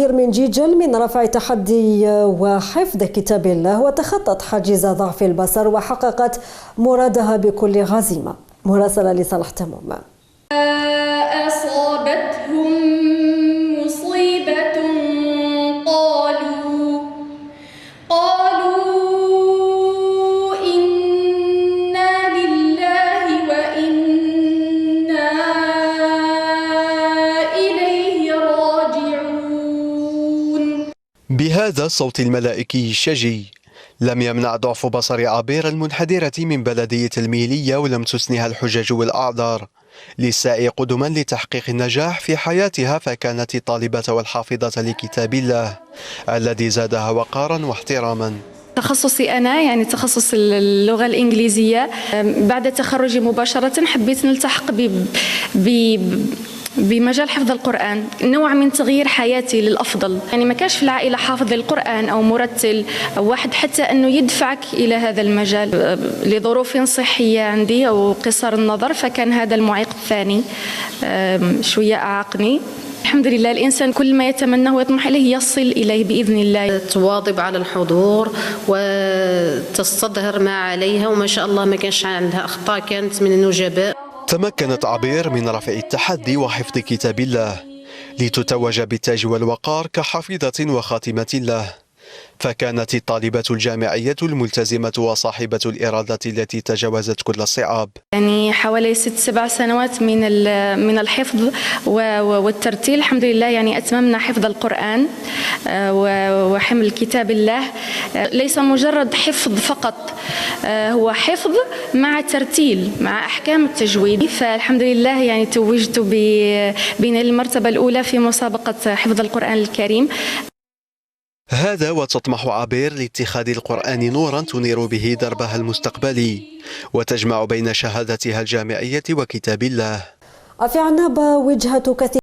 من جيجل من رفع تحدي وحفظ كتاب الله وتخطت حاجز ضعف البصر وحققت مرادها بكل غزيمة. مراسلة لصالح تموم. أصابتهم مصيبة قالوا إنا لله وإنا إليه راجعون. بهذا الصوت الملائكي الشجي لم يمنع ضعف بصر عبير المنحدرة من بلدية الميلية ولم تسنها الحجج والأعذار للسعي قدما لتحقيق النجاح في حياتها، فكانت الطالبة والحافظة لكتاب الله الذي زادها وقارا واحتراما. تخصصي أنا يعني تخصص اللغة الإنجليزية. بعد تخرجي مباشرة حبيت نلتحق بمجال حفظ القرآن، نوع من تغيير حياتي للأفضل. يعني ما كانش في العائلة حافظ للقرآن أو مرتل أو واحد حتى أنه يدفعك إلى هذا المجال. لظروف صحية عندي أو قصر النظر، فكان هذا المعيق الثاني شوية أعاقني. الحمد لله الإنسان كل ما يتمناه ويطمح إليه يصل إليه بإذن الله. تواظب على الحضور وتستظهر ما عليها، وما شاء الله ما كانش عندها أخطاء، كانت من النجباء. تمكنت عبير من رفع التحدي وحفظ كتاب الله لتتوج بالتاج والوقار كحافظة وخاتمة له، فكانت الطالبة الجامعية الملتزمة وصاحبة الإرادة التي تجاوزت كل الصعاب. يعني حوالي 6-7 سنوات من الحفظ والترتيل. الحمد لله يعني أتممنا حفظ القرآن وحمل كتاب الله. ليس مجرد حفظ فقط، هو حفظ مع ترتيل مع أحكام التجويد. فالحمد لله يعني توجت بنيل المرتبة الأولى في مسابقة حفظ القرآن الكريم. هذا وتطمح عبير لاتخاذ القرآن نورا تنير به دربها المستقبلي وتجمع بين شهادتها الجامعية وكتاب الله. في عنابة وجهة كثير